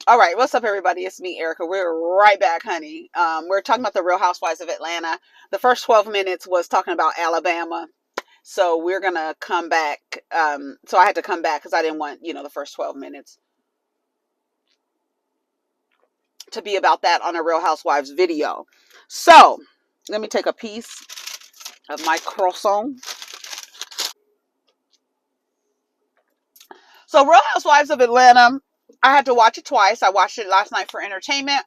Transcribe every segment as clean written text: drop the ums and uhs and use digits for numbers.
All right, what's up, everybody? It's me, Erica. We're right back, honey. We're talking about the Real Housewives of Atlanta. The first 12 minutes was talking about Alabama, so we're gonna come back. So I had to come back because I didn't want the first 12 minutes to be about that on a Real Housewives video. So let me take a piece of my croissant. So Real Housewives of Atlanta, I had to watch it twice. I watched it last night for entertainment,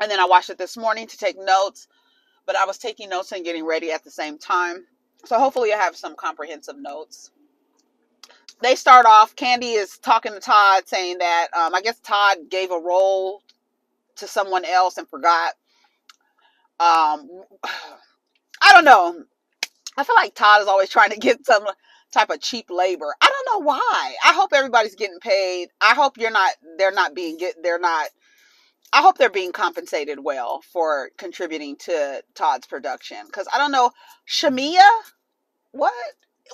and then I watched it this morning to take notes. But I was taking notes and getting ready at the same time. So hopefully I have some comprehensive notes. They start off, Candy is talking to Todd saying that I guess Todd gave a role to someone else and forgot. Um, I don't know. I feel like Todd is always trying to get some type of cheap labor. I don't know why. I hope everybody's getting paid. I hope they're not I hope they're being compensated well for contributing to Todd's production. Because I don't know, Shamia, what?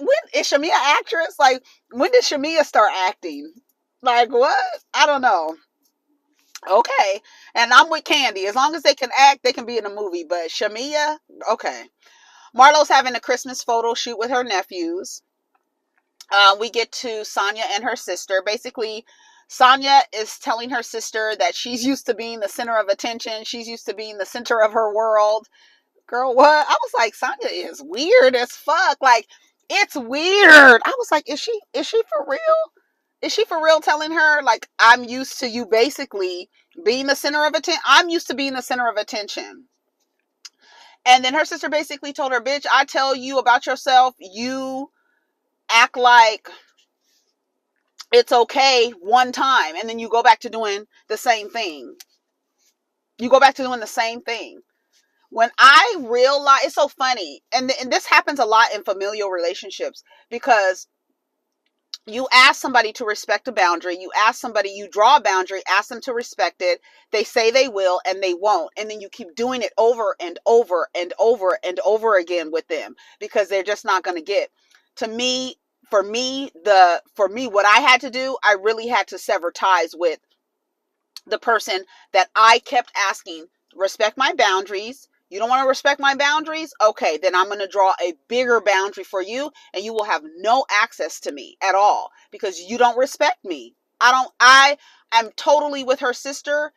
When is Shamia actress? Like, when did Shamia start acting? Like, what? I don't know. Okay, and I'm with Candy. As long as they can act, they can be in a movie. But Shamia, okay. Marlo's having a Christmas photo shoot with her nephews. We get to Sonia and her sister. Basically, Sonia is telling her sister that she's used to being the center of attention. She's used to being the center of her world. Girl, what? I was like, Sonya is weird as fuck. Like, it's weird. I was like, is she for real? Is she for real telling her, like, I'm used to you basically being the center of attention? I'm used to being the center of attention. And then her sister basically told her, bitch, I tell you about yourself, you act like it's okay one time, and then you go back to doing the same thing. You go back to doing the same thing. When I realize, it's so funny, and this happens a lot in familial relationships, because you ask somebody to respect a boundary, you draw a boundary, ask them to respect it, they say they will and they won't, and then you keep doing it over and over and over and over again with them because they're just not going to get. To me, for me, what I had to do, I really had to sever ties with the person that I kept asking, respect my boundaries. You don't want to respect my boundaries? Okay, then I'm going to draw a bigger boundary for you, and you will have no access to me at all because you don't respect me. I am totally with her sister.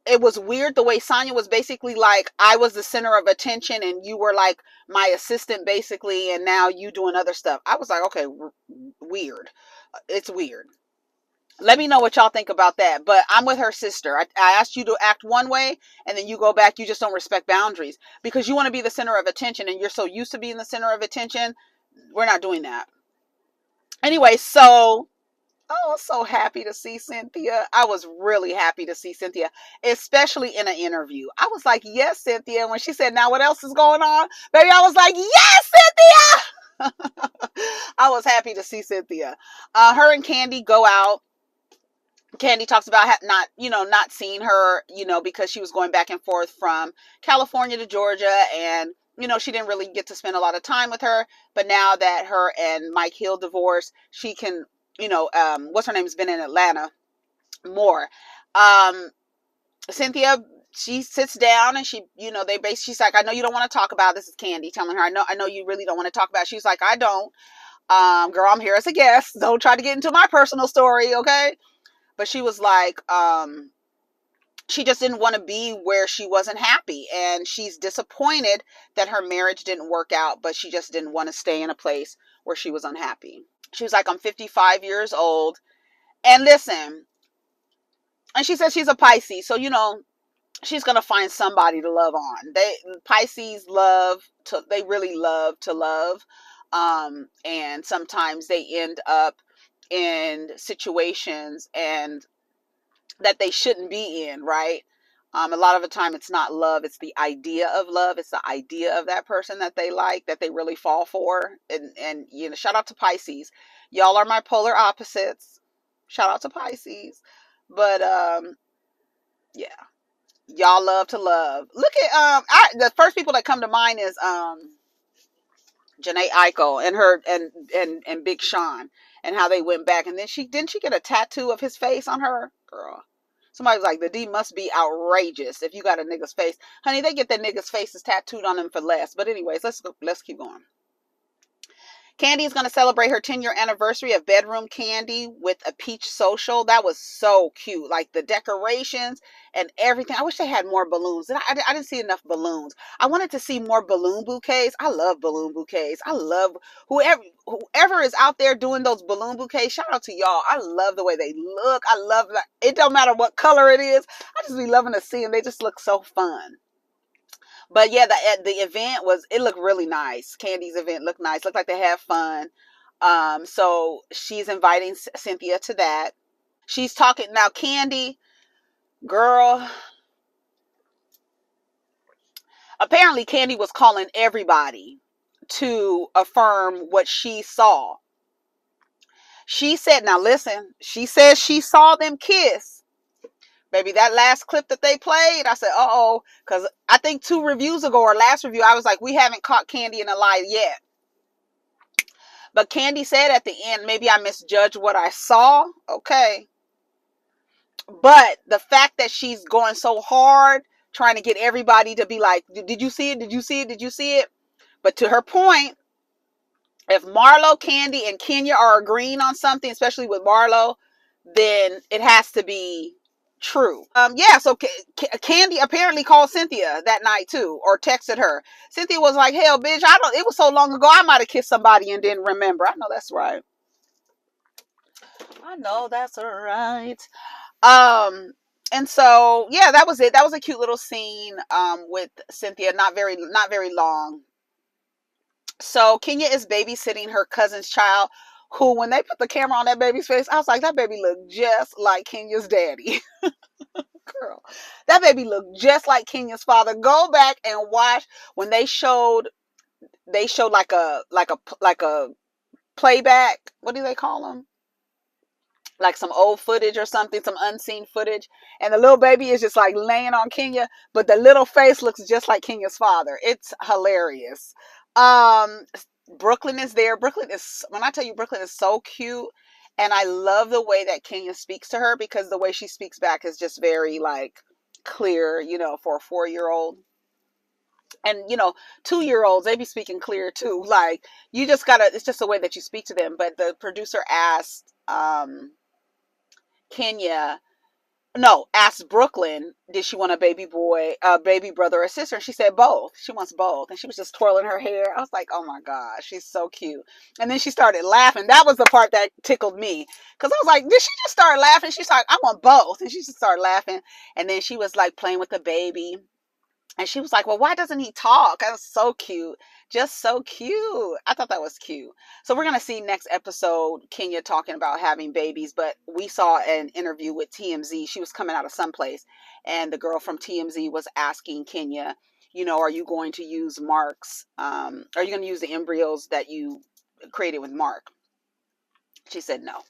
It was weird the way Sonya was basically like, I was the center of attention and you were like my assistant basically, and now you doing other stuff. I was like, okay, weird. It's weird. Let me know what y'all think about that. But I'm with her sister. I asked you to act one way, and then you go back. You just don't respect boundaries because you want to be the center of attention, and you're so used to being the center of attention. We're not doing that. Anyway, so I was so happy to see Cynthia. I was really happy to see Cynthia, especially in an interview. I was like, yes, Cynthia. When she said, now what else is going on? Baby, I was like, yes, Cynthia. I was happy to see Cynthia. Her and Candy go out. Candy talks about not seeing her, because she was going back and forth from California to Georgia, and she didn't really get to spend a lot of time with her. But now that her and Mike Hill divorced, she can, what's her name, has been in Atlanta more. Um, Cynthia, she sits down and she's like, I know you don't want to talk about this. Is Candy telling her, I know you really don't want to talk about it. She's like, I don't. Girl, I'm here as a guest. Don't try to get into my personal story, okay? But she was like, she just didn't want to be where she wasn't happy. And she's disappointed that her marriage didn't work out, but she just didn't want to stay in a place where she was unhappy. She was like, I'm 55 years old. And listen, and she says she's a Pisces. So, she's going to find somebody to love on. Pisces they really love to love. And sometimes they end up in situations and that they shouldn't be in, right? A lot of the time it's not love, it's the idea of love, it's the idea of that person that they like, that they really fall for. And shout out to Pisces. Y'all are my polar opposites. Shout out to Pisces. But yeah, y'all love to love. Look at the first people that come to mind is Janae Eiko and her and Big Sean. and how they went back. And then didn't she get a tattoo of his face on her? Girl. Somebody was like, the D must be outrageous if you got a nigga's face. Honey, they get that nigga's faces tattooed on them for less. But anyways, let's keep going. Candy is going to celebrate her 10-year anniversary of Bedroom Candy with a peach social. That was so cute. Like the decorations and everything. I wish they had more balloons. I didn't see enough balloons. I wanted to see more balloon bouquets. I love balloon bouquets. I love whoever is out there doing those balloon bouquets. Shout out to y'all. I love the way they look. I love that. It don't matter what color it is. I just be loving to see them. They just look so fun. But yeah, the event it looked really nice. Candy's event looked nice. Looked like they had fun. So she's inviting Cynthia to that. She's talking now. Candy, girl. Apparently, Candy was calling everybody to affirm what she saw. She said, now listen, she says she saw them kiss. Baby, that last clip that they played, I said, uh-oh, because I think 2 reviews ago or last review, I was like, we haven't caught Candy in a lie yet. But Candy said at the end, maybe I misjudged what I saw. Okay. But the fact that she's going so hard, trying to get everybody to be like, did you see it? Did you see it? Did you see it? But to her point, if Marlo, Candy, and Kenya are agreeing on something, especially with Marlo, then it has to be true. Yeah, so Candy apparently called Cynthia that night too, or texted her. Cynthia was like, hell, bitch, it was so long ago, I might have kissed somebody and didn't remember. I know that's right. I know that's right. And so, yeah, that was it. That was a cute little scene, with Cynthia, not very long. So Kenya is babysitting her cousin's child, who, when they put the camera on that baby's face, I was like, that baby looked just like Kenya's daddy. Girl, that baby looked just like Kenya's father. Go back and watch when they showed like a playback. What do they call them? Like some old footage or something, some unseen footage. And the little baby is just like laying on Kenya, but the little face looks just like Kenya's father. It's hilarious. Brooklyn is there. When I tell you, Brooklyn is so cute. And I love the way that Kenya speaks to her, because the way she speaks back is just very like clear, for a 4-year-old. And 2-year-olds, they be speaking clear too. Like, you just gotta, it's just the way that you speak to them. But the producer asked, asked Brooklyn, did she want a baby boy, a baby brother or sister? And she said both. She wants both. And she was just twirling her hair. I was like, oh my gosh, she's so cute. And then she started laughing. That was the part that tickled me, because I was like, did she just start laughing? She's like, I want both. And she just started laughing. And then she was like playing with the baby. And she was like, well, why doesn't he talk? That was so cute. Just so cute. I thought that was cute. So we're going to see next episode Kenya talking about having babies. But we saw an interview with TMZ. She was coming out of someplace. And the girl from TMZ was asking Kenya, are you going to use Mark's, are you going to use the embryos that you created with Mark? She said no.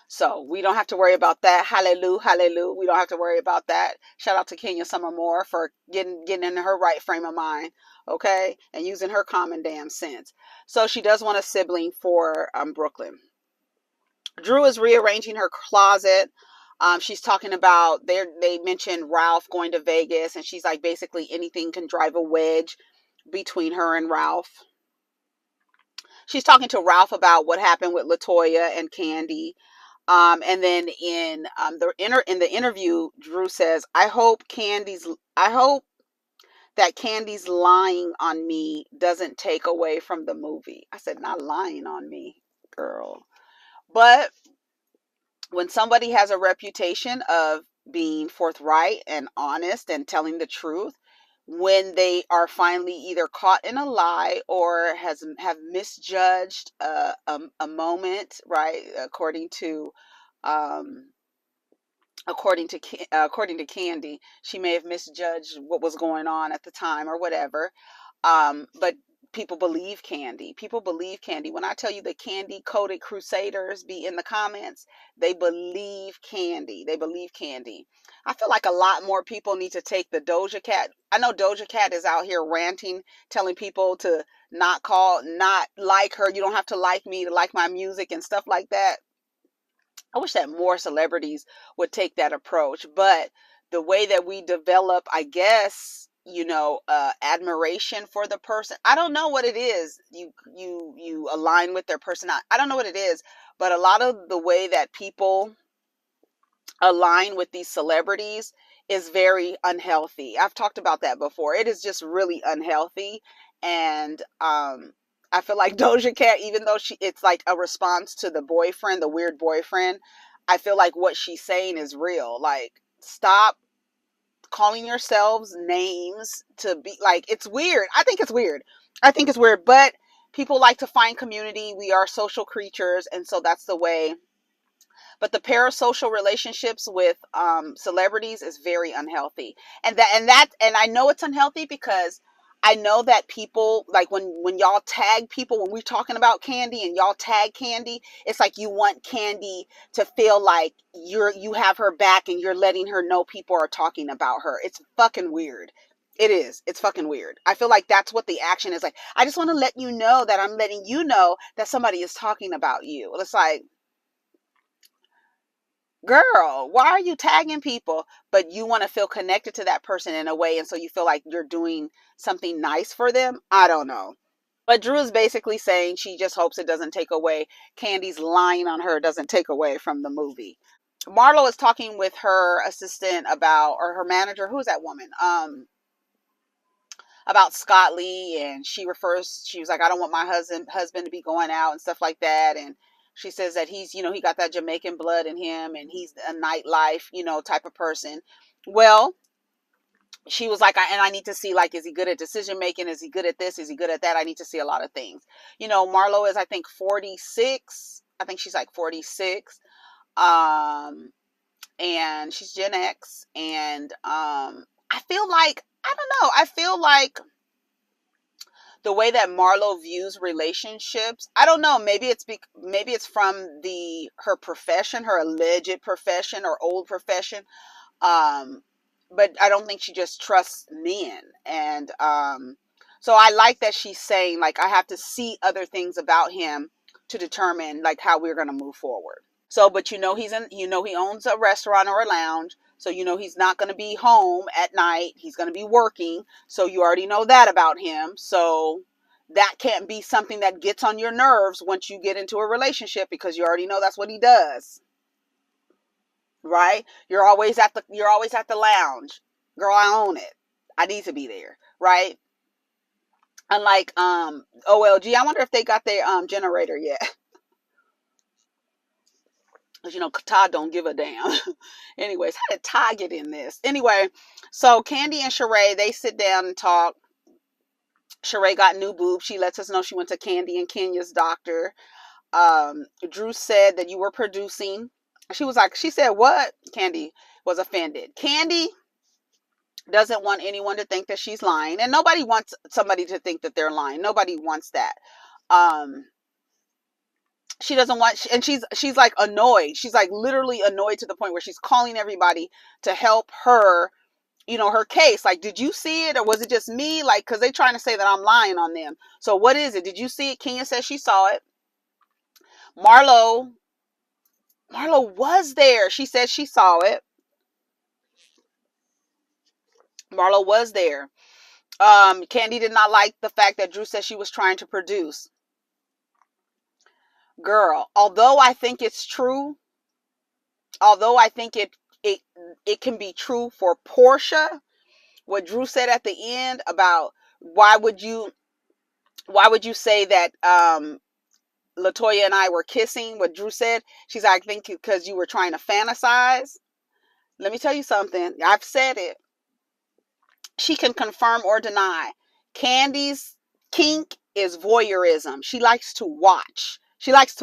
So we don't have to worry about that. Hallelujah, hallelujah. We don't have to worry about that. Shout out to Kenya Summer Moore for getting in her right frame of mind, okay, and using her common damn sense. So she does want a sibling for Brooklyn. Drew is rearranging her closet. She's talking about they mentioned Ralph going to Vegas, and she's like, basically anything can drive a wedge between her and Ralph. She's talking to Ralph about what happened with LaToya and Candy. And then in the interview, Drew says, I hope that Candy's lying on me doesn't take away from the movie. I said, not lying on me, girl. But when somebody has a reputation of being forthright and honest and telling the truth, when they are finally either caught in a lie or have misjudged a moment, right? According to Candy, she may have misjudged what was going on at the time or whatever. But people believe Candy. When I tell you the Candy coded crusaders be in the comments, they believe Candy. I feel like a lot more people need to take the Doja Cat. I know Doja Cat is out here ranting, telling people to not like her. You don't have to like me to like my music and stuff like that. I wish that more celebrities would take that approach. But the way that we develop, I guess, admiration for the person. I don't know what it is. You align with their personality. I don't know what it is, but a lot of the way that people align with these celebrities is very unhealthy. I've talked about that before. It is just really unhealthy. And I feel like Doja Cat, even though it's like a response to the boyfriend, the weird boyfriend, I feel like what she's saying is real. Like, stop calling yourselves names to be like, it's weird. I think it's weird. I think it's weird, but people like to find community. We are social creatures, and so that's the way. But the parasocial relationships with celebrities is very unhealthy, and I know it's unhealthy because I know that people, like, when y'all tag people, when we're talking about Candy and y'all tag Candy, it's like you want Candy to feel like you have her back and you're letting her know people are talking about her. It's fucking weird. It is. It's fucking weird. I feel like that's what the action is like. I just want to let you know that I'm letting you know that somebody is talking about you. It's like, girl, why are you tagging people? But you want to feel connected to that person in a way, and so you feel like you're doing something nice for them. I don't know. But Drew is basically saying she just hopes it doesn't take away, Candy's lying on her doesn't take away from the movie. Marlo is talking with her assistant about, or her manager, who's that woman? About Scott Lee, and she was like, I don't want my husband to be going out and stuff like that. And she says that he's, he got that Jamaican blood in him, and he's a nightlife, type of person. Well, she was like, and I need to see, like, is he good at decision making? Is he good at this? Is he good at that? I need to see a lot of things. Marlo is, I think, 46. I think she's like 46. And she's Gen X. And I feel like, I don't know. I feel like the way that Marlo views relationships, I don't know. Maybe it's from her profession, her alleged profession or old profession. But I don't think she just trusts men. And so I like that she's saying, like, I have to see other things about him to determine, like, how we're going to move forward. So, but he owns a restaurant or a lounge. So, he's not going to be home at night. He's going to be working. So you already know that about him. So that can't be something that gets on your nerves once you get into a relationship, because you already know that's what he does. Right? You're always at the lounge. Girl, I own it. I need to be there. Right? Unlike OLG, I wonder if they got their generator yet. Because, Todd don't give a damn. Anyways, how did Todd get in this? Anyway, so Candy and Sheree, they sit down and talk. Sheree got new boobs. She lets us know she went to Candy and Kenya's doctor. Drew said that you were producing. She said, what? Candy was offended. Candy doesn't want anyone to think that she's lying. And nobody wants somebody to think that they're lying. Nobody wants that. She doesn't want, and she's like annoyed. She's like literally annoyed to the point where she's calling everybody to help her, her case. Like, did you see it, or was it just me? Like, because they're trying to say that I'm lying on them. So what is it? Did you see it? Kenya says she saw it. Marlo was there. She said she saw it. Marlo was there. Candy did not like the fact that Drew said she was trying to produce. Girl, although I think it's true, although I think it can be true for Portia, what Drew said at the end about why would you say that Latoya and I were kissing, what Drew said, she's like, I think because you were trying to fantasize. Let me tell you something. I've said it. She can confirm or deny. Candy's kink is voyeurism. She likes to watch. She likes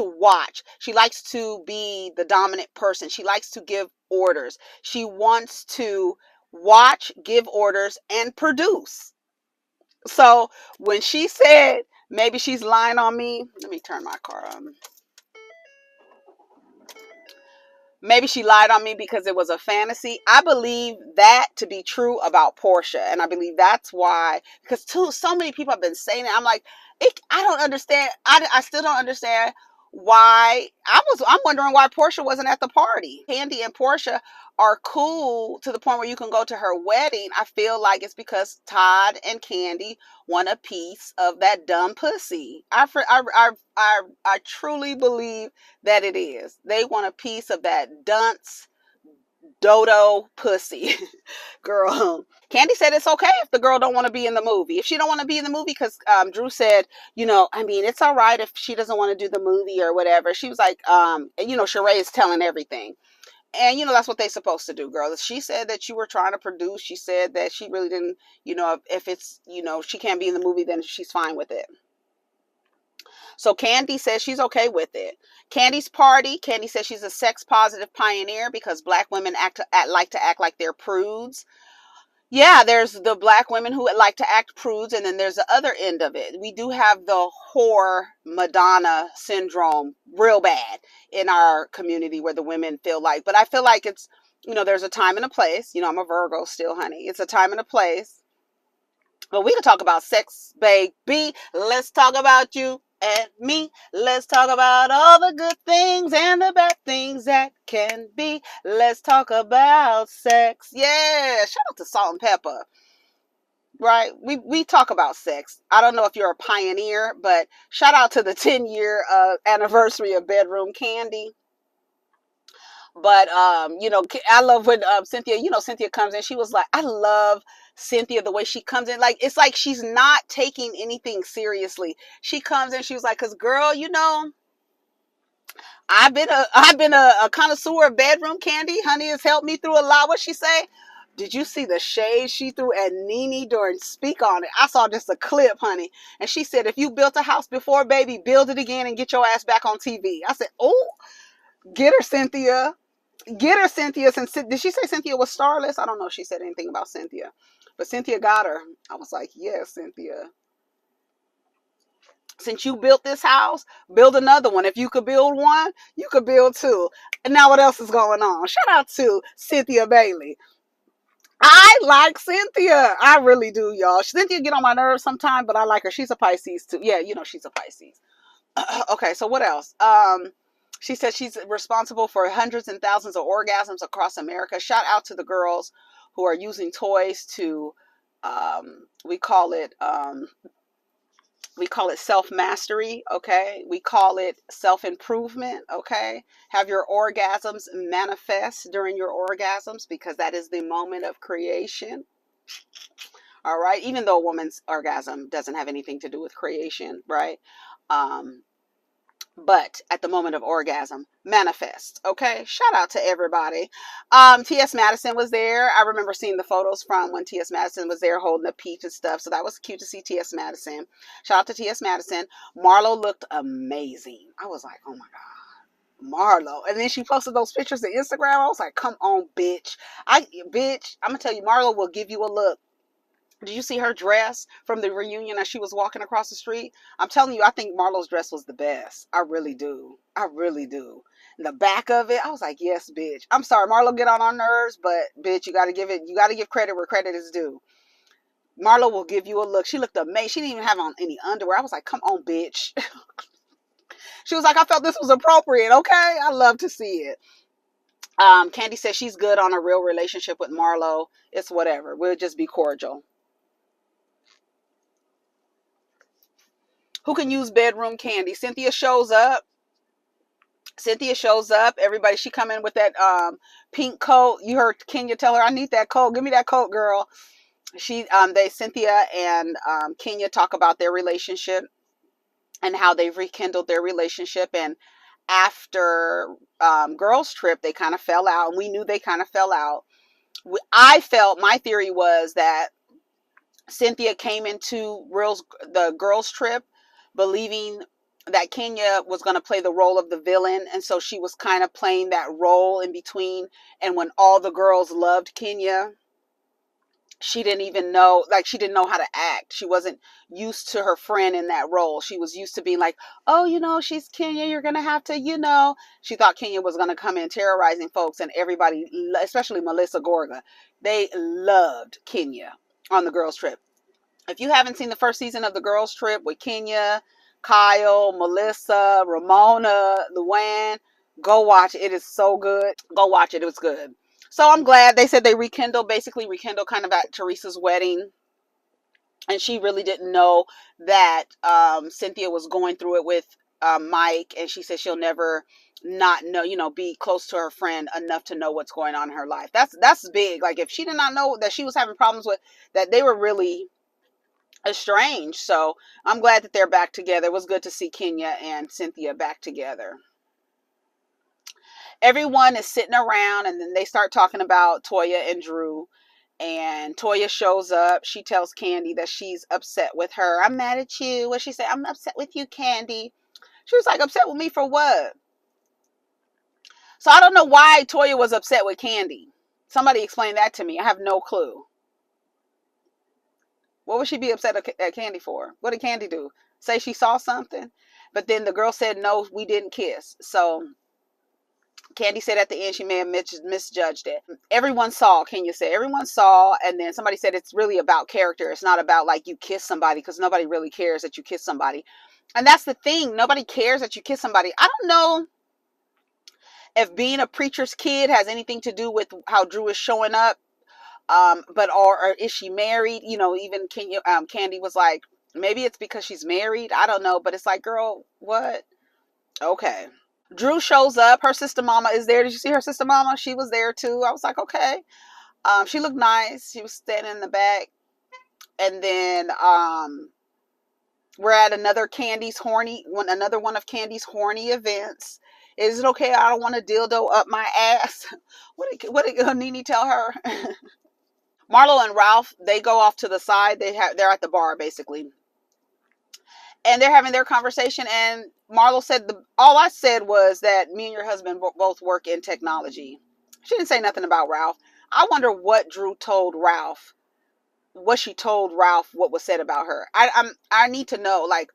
to be the dominant person. She likes to give orders. She wants to watch, give orders, and produce. So when she said maybe she's lying on me, let me turn my car on. Maybe she lied on me because it was a fantasy. I believe that to be true about Portia. And I believe that's why, because so many people have been saying it. I'm like, I don't understand. I still don't understand I'm wondering why Portia wasn't at the party. Candy and Portia are cool to the point where you can go to her wedding. I feel like it's because Todd and Candy want a piece of that dumb pussy. I truly believe that it is. They want a piece of that dunce dodo pussy. Girl, Candy said it's okay if the girl don't want to be in the movie. If she don't want to be in the movie, because Drew said, I mean, it's all right if she doesn't want to do the movie or whatever. She was like, Sheree is telling everything. And, that's what they're supposed to do, girl. She said that you were trying to produce. She said that she really didn't, if it's, she can't be in the movie, then she's fine with it. So Candy says she's okay with it. Candy's party. Candy says she's a sex positive pioneer because black women like to act like they're prudes. Yeah, there's the black women who like to act prudes, and then there's the other end of it. We do have the whore Madonna syndrome real bad in our community where the women feel like, but I feel like it's, there's a time and a place. I'm a Virgo still, honey. It's a time and a place. But we can talk about sex, baby. Let's talk about you and me. Let's talk about all the good things and the bad things that can be. Let's talk about sex. Yeah, shout out to Salt and Pepper. Right? We talk about sex. I don't know if you're a pioneer, but shout out to the 10-year anniversary of Bedroom Candy. But I love when Cynthia, Cynthia comes in. She was like, I love Cynthia the way she comes in. Like, it's like she's not taking anything seriously. She comes in, she was like, "Cause girl, I've been a connoisseur of Bedroom Candy. Honey has helped me through a lot." What she say? Did you see the shade she threw at Nene during Speak On It? I saw just a clip, honey. And she said, if you built a house before, baby, build it again and get your ass back on TV. I said, oh, get her, Cynthia. Get her, Cynthia. Did she say Cynthia was starless? I don't know if she said anything about Cynthia. But Cynthia got her. I was like, yes, Cynthia. Since you built this house, build another one. If you could build one, you could build two. And now what else is going on? Shout out to Cynthia Bailey. I like Cynthia. I really do, y'all. Cynthia get on my nerves sometimes, but I like her. She's a Pisces too. Yeah, she's a Pisces. Okay, so what else? She said she's responsible for hundreds and thousands of orgasms across America. Shout out to the girls who are using toys to, we call it self-mastery, okay? We call it self-improvement, okay? Have your orgasms manifest during your orgasms because that is the moment of creation. All right? Even though a woman's orgasm doesn't have anything to do with creation, right? But at the moment of orgasm, manifest. Okay, shout out to everybody. T.S. Madison was there. I remember seeing the photos from when T.S. Madison was there holding a peach and stuff. So that was cute to see T.S. Madison. Shout out to T.S. Madison. Marlo looked amazing. I was like, oh my God, Marlo. And then she posted those pictures to Instagram. I was like, come on, bitch. I'm gonna tell you, Marlo will give you a look. Did you see her dress from the reunion as she was walking across the street? I'm telling you, I think Marlo's dress was the best. I really do. I really do. And the back of it, I was like, yes, bitch. I'm sorry, Marlo get on our nerves, but bitch, you gotta give credit where credit is due. Marlo will give you a look. She looked amazing. She didn't even have on any underwear. I was like, come on, bitch. She was like, I felt this was appropriate, okay? I love to see it. Candy says she's good on a real relationship with Marlo. It's whatever. We'll just be cordial. Who can use Bedroom Candy? Cynthia shows up. Everybody, she come in with that pink coat. You heard Kenya tell her, I need that coat. Give me that coat, girl. Cynthia and Kenya talk about their relationship and how they've rekindled their relationship. And after girls trip, they kind of fell out. And we knew they kind of fell out. My theory was that Cynthia came into the girls trip believing that Kenya was going to play the role of the villain. And so she was kind of playing that role in between. And when all the girls loved Kenya, she didn't know how to act. She wasn't used to her friend in that role. She was used to being like, oh, she's Kenya. You're going to have to, she thought Kenya was going to come in terrorizing folks, and everybody, especially Melissa Gorga, they loved Kenya on the girls trip. If you haven't seen the first season of the girls trip with Kenya, Kyle, Melissa, Ramona, Luann. Go watch it. It is so good. Go watch it. It was good. So I'm glad they said they basically rekindled kind of at Teresa's wedding. And she really didn't know that Cynthia was going through it with Mike. And she said she'll never not know, be close to her friend enough to know what's going on in her life. That's big. Like if she did not know that she was having problems with that, they were really estranged. So I'm glad that they're back together. It was good to see Kenya and Cynthia back together. Everyone is sitting around and then they start talking about Toya and Drew. And Toya shows up. She tells Candy that she's upset with her. I'm mad at you. What she say? I'm upset with you, Candy. She was like, upset with me for what? So I don't know why Toya was upset with Candy. Somebody explain that to me. I have no clue. What would she be upset at Candy for? What did Candy do? Say she saw something? But then the girl said, no, we didn't kiss. So Candy said at the end she may have misjudged it. Everyone saw, Kenya said. Everyone saw, and then somebody said it's really about character. It's not about like you kiss somebody, because nobody really cares that you kiss somebody. And that's the thing. Nobody cares that you kiss somebody. I don't know if being a preacher's kid has anything to do with how Drew is showing up. But or is she married? Even Candy was like, maybe it's because she's married. I don't know. But it's like, girl, what? Okay. Drew shows up. Her sister mama is there. Did you see her sister mama? She was there too. I was like, okay. She looked nice. She was standing in the back. And then we're at another another one of Candy's horny events. Is it okay? I don't want a dildo up my ass. What did Nene tell her? Marlo and Ralph, they go off to the side. They're at the bar basically. And they're having their conversation, and Marlo said, all I said was that me and your husband both work in technology. She didn't say nothing about Ralph. I wonder what Drew told Ralph, what she told Ralph, what was said about her. I need to know, like,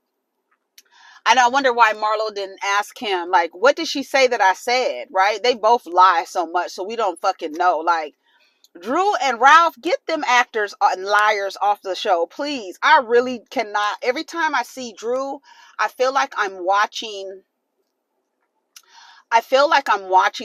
I wonder why Marlo didn't ask him, like, what did she say that I said, right? They both lie so much, so we don't fucking know, like, Drew and Ralph, get them actors and liars off the show, please. I really cannot. Every time I see Drew, I feel like I'm watching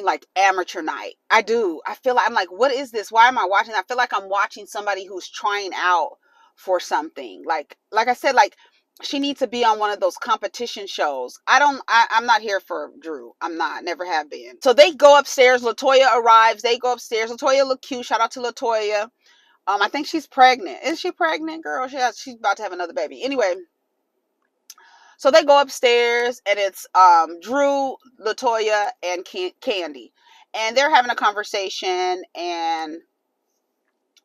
like amateur night. I do. I feel like I'm like, what is this? Why am I watching? I feel like I'm watching somebody who's trying out for something. Like I said, like she needs to be on one of those competition shows. I'm not here for Drew. I'm not, never have been. So they go upstairs. LaToya arrives. They go upstairs. LaToya look cute. Shout out to LaToya. I think she's pregnant. Is she pregnant, girl? She's about to have another baby. Anyway, so they go upstairs, and it's Drew, LaToya, and Candy, and they're having a conversation. And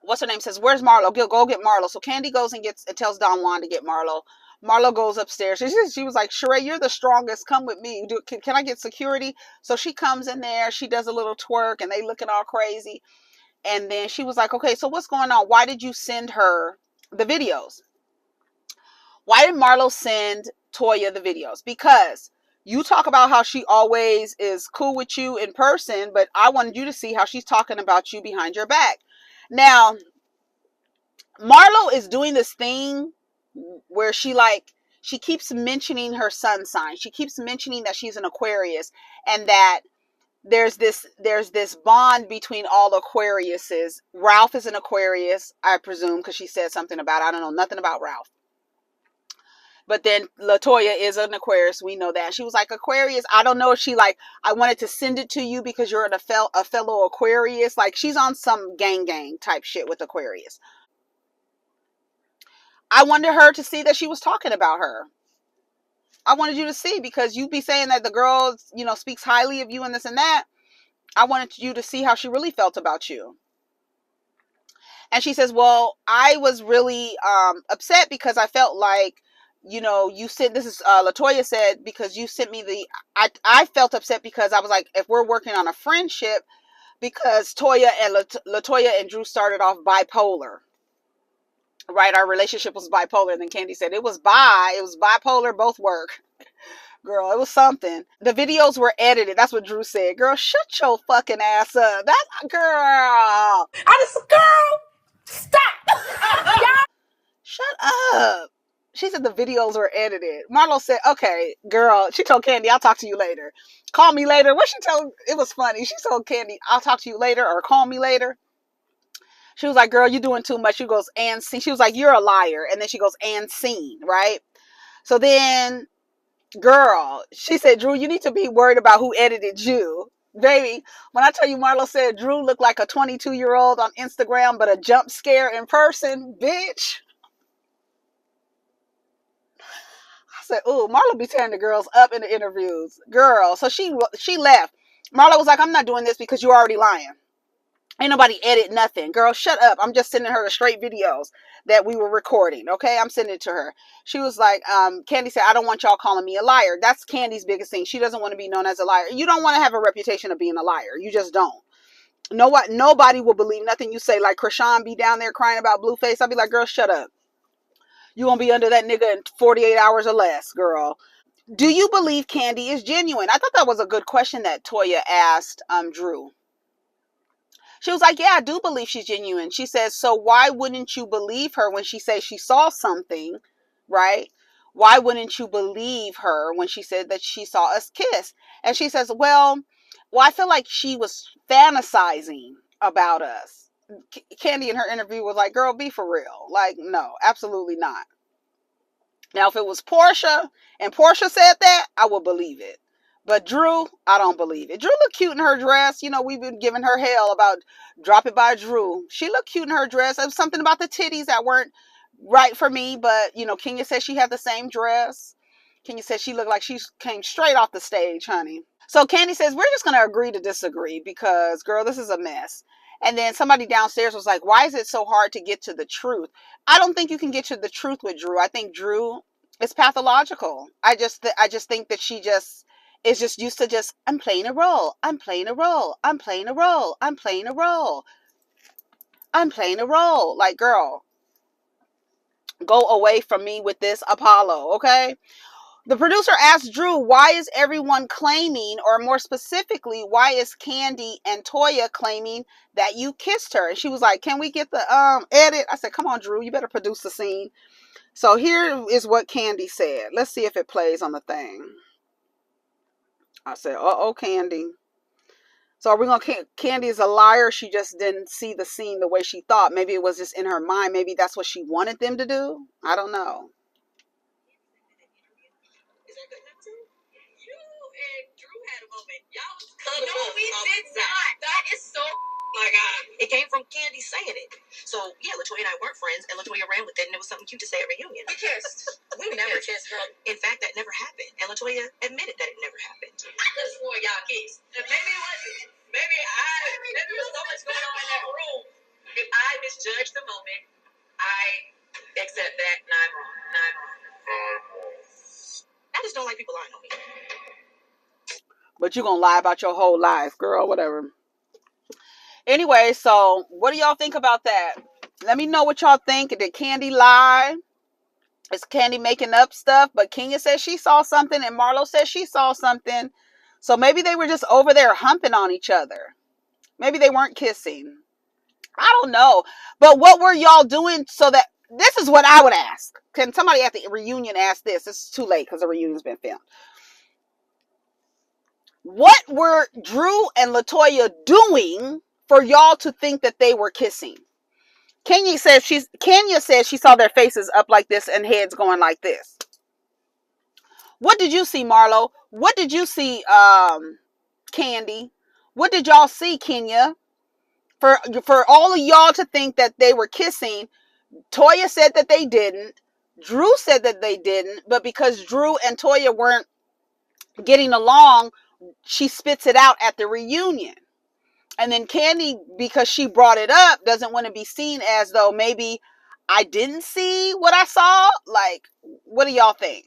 what's her name says, "Where's Marlo? Go get Marlo." So Candy goes and tells Don Juan to get Marlo. Marlo goes upstairs. She was like, "Sheree, you're the strongest. Come with me. Can I get security?" So she comes in there. She does a little twerk, and they looking all crazy. And then she was like, okay, so what's going on? Why did you send her the videos? Why did Marlo send Toya the videos? Because you talk about how she always is cool with you in person, but I wanted you to see how she's talking about you behind your back. Now, Marlo is doing this thing where she keeps mentioning her sun sign. She keeps mentioning that she's an Aquarius, and that there's this bond between all Aquariuses. Ralph is an Aquarius, I presume, because she said something about it. I don't know nothing about Ralph. But then LaToya is an Aquarius. We know that. She was like, Aquarius, I don't know if she like, I wanted to send it to you because you're a fellow Aquarius. Like, she's on some gang type shit with Aquarius. I wanted her to see that she was talking about her. I wanted you to see, because you be saying that the girl, speaks highly of you and this and that. I wanted you to see how she really felt about you. And she says, well, I was really upset because I felt like, you sent, this is LaToya said, because you sent me I felt upset because I was like, if we're working on a friendship, because Toya and LaToya and Drew started off bipolar. Right? Our relationship was bipolar. And then Candy said, it was bipolar, both work. Girl, it was something. The videos were edited. That's what Drew said. Girl, shut your fucking ass up. That girl. I just, girl, stop. Shut up. She said the videos were edited. Marlo said, okay, girl. She told Candy, I'll talk to you later. Call me later. What she told, it was funny. She told Candy, I'll talk to you later or call me later. She was like, girl, you're doing too much. She goes, and scene. She was like, you're a liar. And then she goes, and scene, right? So then, girl, she said, Drew, you need to be worried about who edited you. Baby, when I tell you Marlo said Drew looked like a 22-year-old on Instagram, but a jump scare in person, bitch. I said, ooh, Marlo be tearing the girls up in the interviews. Girl, so she left. Marlo was like, I'm not doing this because you're already lying. Ain't nobody edit nothing. Girl, shut up. I'm just sending her the straight videos that we were recording. Okay, I'm sending it to her. She was like, Candy said, I don't want y'all calling me a liar. That's Candy's biggest thing. She doesn't want to be known as a liar. You don't want to have a reputation of being a liar. You just don't. Nobody will believe nothing you say. Like Krishan be down there crying about Blueface. I'll be like, girl, shut up. You won't be under that nigga in 48 hours or less, girl. Do you believe Candy is genuine? I thought that was a good question that Toya asked Drew. She was like, yeah, I do believe she's genuine. She says, so why wouldn't you believe her when she says she saw something, right? Why wouldn't you believe her when she said that she saw us kiss? And she says, well, I feel like she was fantasizing about us. Candy in her interview was like, girl, be for real. Like, no, absolutely not. Now, if it was Portia and Portia said that, I would believe it. But Drew, I don't believe it. Drew looked cute in her dress. You know, we've been giving her hell about Drop It by Drew. She looked cute in her dress. There was something about the titties that weren't right for me. But, you know, Kenya said she had the same dress. Kenya said she looked like she came straight off the stage, honey. So Candy says, we're just going to agree to disagree because, girl, this is a mess. And then somebody downstairs was like, why is it so hard to get to the truth? I don't think you can get to the truth with Drew. I think Drew is pathological. I just think that she just is just used to just, I'm playing a role. I'm playing a role. I'm playing a role. I'm playing a role. I'm playing a role. Like, girl, go away from me with this Apollo, okay? The producer asked Drew, why is everyone claiming, or more specifically, why is Candy and Toya claiming that you kissed her? And she was like, can we get the edit? I said, come on, Drew, you better produce the scene. So here is what Candy said. Let's see if it plays on the thing. I said, uh-oh, Candy. So are we going to, Candy is a liar. She just didn't see the scene the way she thought. Maybe it was just in her mind. Maybe that's what she wanted them to do. I don't know. And Drew had a moment. Y'all was cuddling. No, we did not. That is so. My God. It came from Candy saying it. So, yeah, LaToya and I weren't friends, and LaToya ran with it, and it was something cute to say at reunion. We kissed. We never kissed, girl. In fact, that never happened. And LaToya admitted that it never happened. I just swore y'all kissed. Maybe it wasn't. Maybe there was so much going on in that room. If I misjudged the moment, I accept that, and I'm wrong. I just don't like people lying on me. But you're going to lie about your whole life, girl, whatever. Anyway, so what do y'all think about that? Let me know what y'all think. Did Candy lie? Is Candy making up stuff? But Kenya says she saw something and Marlo says she saw something. So maybe they were just over there humping on each other. Maybe they weren't kissing. I don't know. But what were y'all doing so that... This is what I would ask. Can somebody at the reunion ask this? It's too late because the reunion's been filmed. What were Drew and LaToya doing for y'all to think that they were kissing? Kenya says she saw their faces up like this and heads going like this. What did you see, Marlo? What did you see, Candy? What did y'all see, Kenya? For all of y'all to think that they were kissing, Toya said that they didn't. Drew said that they didn't, but because Drew and Toya weren't getting along, she spits it out at the reunion. And then Candy, because she brought it up, doesn't want to be seen as though maybe I didn't see what I saw. Like, what do y'all think?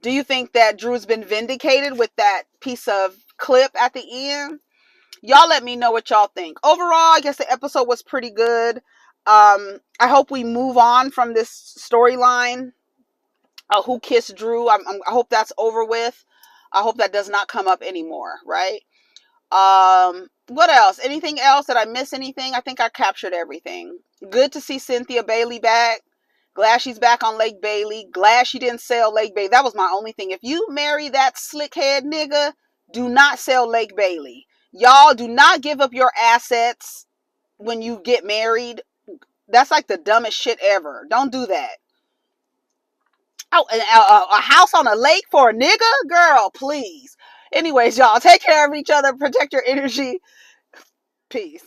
Do you think that Drew's been vindicated with that piece of clip at the end? Y'all let me know what y'all think. Overall, I guess the episode was pretty good. I hope we move on from this storyline. Who kissed Drew? I hope that's over with. I hope that does not come up anymore, right? What else? Anything else? Did I miss anything? I think I captured everything. Good to see Cynthia Bailey back. Glad she's back on Lake Bailey. Glad she didn't sell Lake Bailey. That was my only thing. If you marry that slickhead nigga, do not sell Lake Bailey. Y'all do not give up your assets when you get married. That's like the dumbest shit ever. Don't do that. Oh, a house on a lake for a nigga? Girl, please. Anyways, y'all, take care of each other. Protect your energy. Peace.